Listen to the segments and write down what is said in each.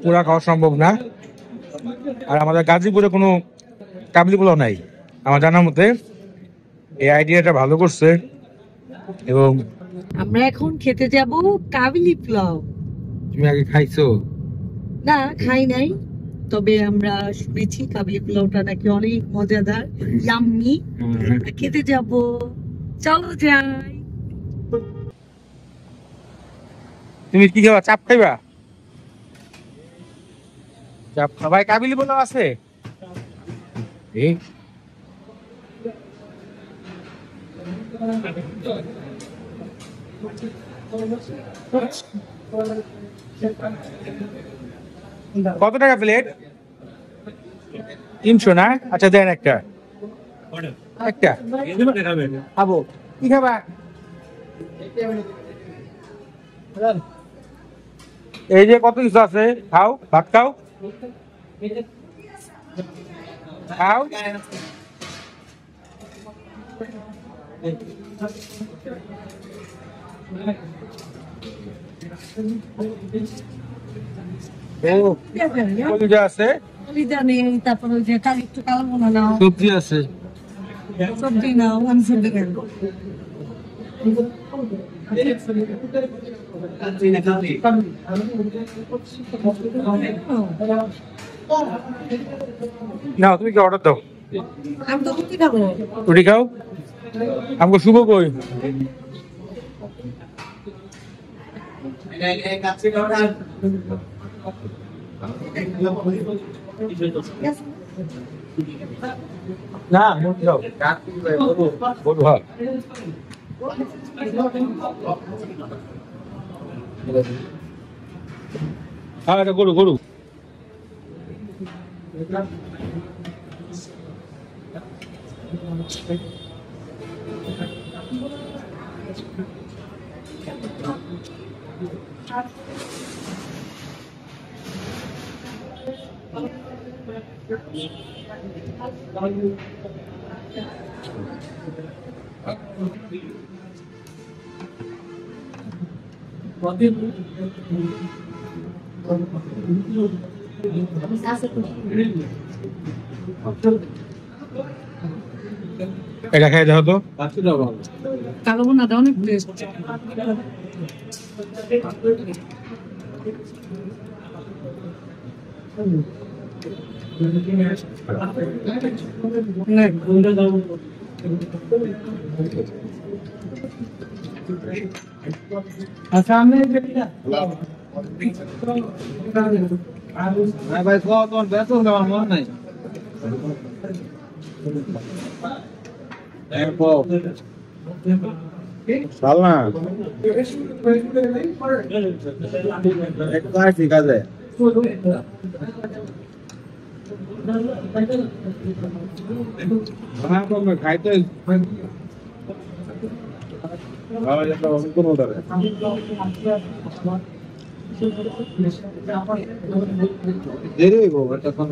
পুরা খাওয়া সম্ভব না। আর আমাদের গাজীপুরে কোনো কাবলি পোলাও নাই আমার জানার মতে। এই আইডিয়াটা ভালো করছে। এবং আমরা এখন খেতে যাব কাবলি পোলাও। তুমি আগে খাইছো? না, খাই নাই, তবে আমরা শুনেছি কাবলি পোলাওটা নাকি অনেক মজাদার, ইয়াম্মি। খেতে যাব, চলো যাই। তুমি কি খাবা? চাপ খাইবা? চাপ খাবাই? কাবিলি পোলাও আছে? এই কত টাকা প্লেট? 300 না? আচ্ছা দেন একটা। একটা খাবো। কি খাবা? এই যে কত কিছু আছে, খাও, ভাত খাও, খাও। কলিজা আছে, কলিজা নেই, তারপর ওই যে একটু কালো মনে নাও, সবজি আছে। সবজি নাও, সবজি কেন? না তুমি কি অর্ডার দাও? আমি তো রুটি খাবো। রুটি খাও। আমাকে শুভ কই? না মুরগি খাও। গরু হয়। হ্যাঁ এটা গরু গরু। এটা খাই দেখো তো। কালো বোনাটা অনেক টেস্ট। আচ্ছা আমি ভাই কত বেতন দেওয়ার মন নাই। ভাল না ঠিক আছে। খাইতে দেরি হইব তখন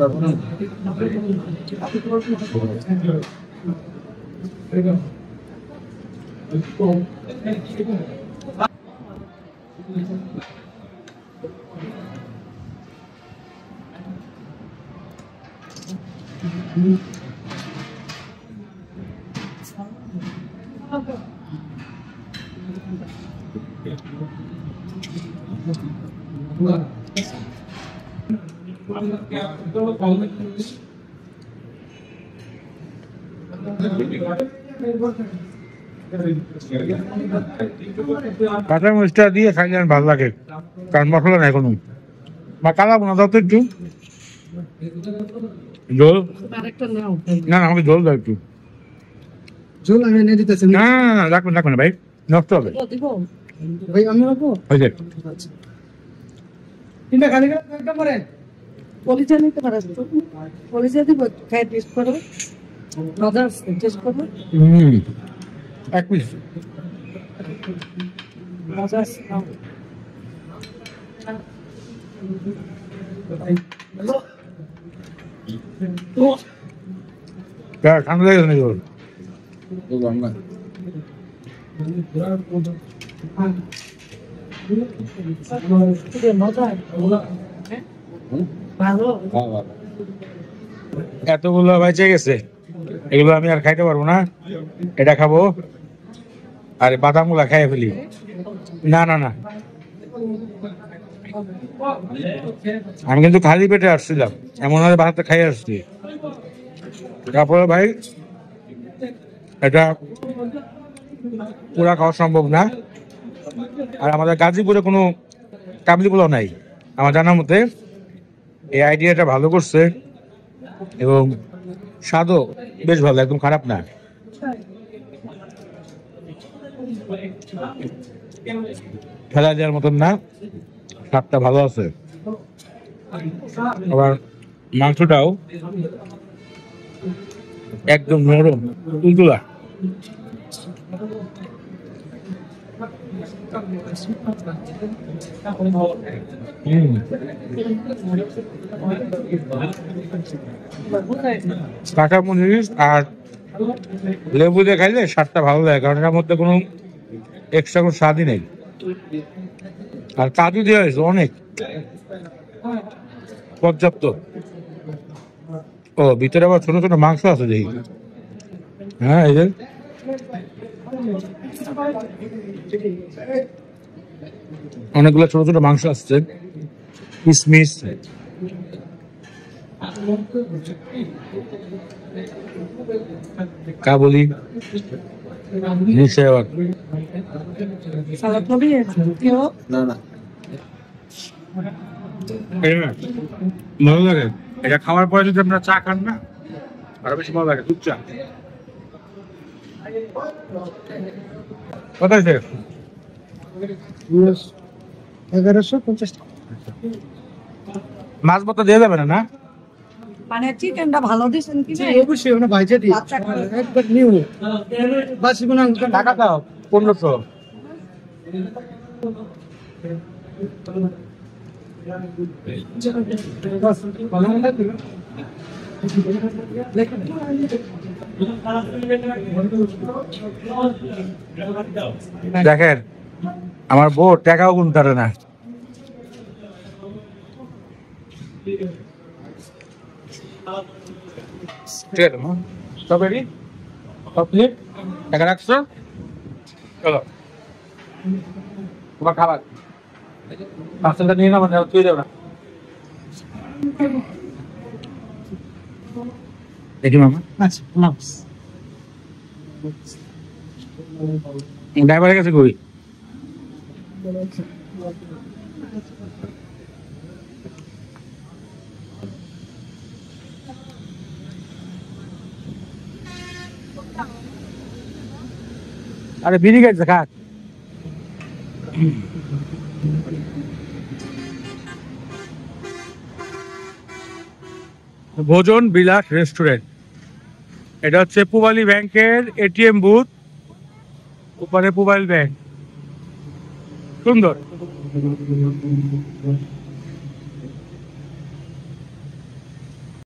কাঁচা মরিচটা দিয়ে খাইলে ভালো লাগে, কারণ মশলা নাই কোনো। বা কালা বোনা দাও তো একটু ঝোল। না না আমাকে ঝোল দাও একটু। ঝোল আমি এনে দিতেছি। না না না রাখবেন রাখবেন না ভাই, নষ্ট হবে। ভাই আমি রাখবো। হয়েছে তিনটা খালি একটা করে কলিজা নিতে পারো, কলিজা দিব, খাই টেস্ট করো, মজা আছে, টেস্ট করো। এক পিস মজা আছে। ঠান্ডা লেগেছে নাকি? এতগুলো বেঁচে গেছে, এগুলো আমি আর খাইতে পারবো না। এটা খাবো আর বাদাম গুলা খাইয়ে ফেলি। না না না, আমি কিন্তু খালি পেটে আসছিলাম, এমন ভাবে ভাতটা খাই আসছি। তারপরে ভাই এটা পুরা খাওয়া সম্ভব না। আর আমাদের গাজীপুরে কোনো কাবলি পোলাও নাই আমার জানার মতে। এই আইডিয়াটা ভালো করছে এবং স্বাদও বেশ ভালো, একদম খারাপ না। ফেলা দেওয়ার মতন না, স্বাদটা ভালো আছে। আবার মাংসটাও একদম নরম তুলতুলা। কাঁচা মরিচ আর লেবু দিয়ে খাইলে স্বাদটা ভালো লাগে, কারণ এটার মধ্যে কোনো এক্সট্রা কোনো স্বাদই নেই। আর কাজু দেওয়া হয়েছে অনেক, পর্যাপ্ত। ও ভিতরে আবার ছোট ছোট মাংস আছে দেখি। হ্যাঁ, এই যে অনেকগুলো ছোট ছোট মাংস আসছে, কিসমিস। কাবুলি নিশ্চয় আবার ভালো লাগে। এটা খাওয়ার পরে যদি আপনারা চা খান না, আরো বেশি ভালো লাগে। দুধ চা কত আছে? 1150 টাকা। মাছ ভাত দিয়ে যাবে না না? মানে চিকেনটা ভালো দিছেন কি? অবশ্যই ওনা ভাইজা দিই, একবার নিউ বাসি কোন টাকা দাও 1500। দেখেন আমার বউ টাকাও গুনতে পারে না। ঠিক আছে, সব রেডি, সব প্লেট, টাকা রাখছো, চলো তোমার খাবার। পার্সেলটা নিয়ে না, মানে তুই দেবে না। দেখি মামা, আচ্ছা নামস ড্রাইভারের কাছে কই? আরে বিড়ি খাইছে, খাক। ভোজন বিলাস রেস্টুরেন্ট, এটা হচ্ছে পূবালী ব্যাংকের এটিএম বুথ, উপরে পূবালী ব্যাংক, সুন্দর।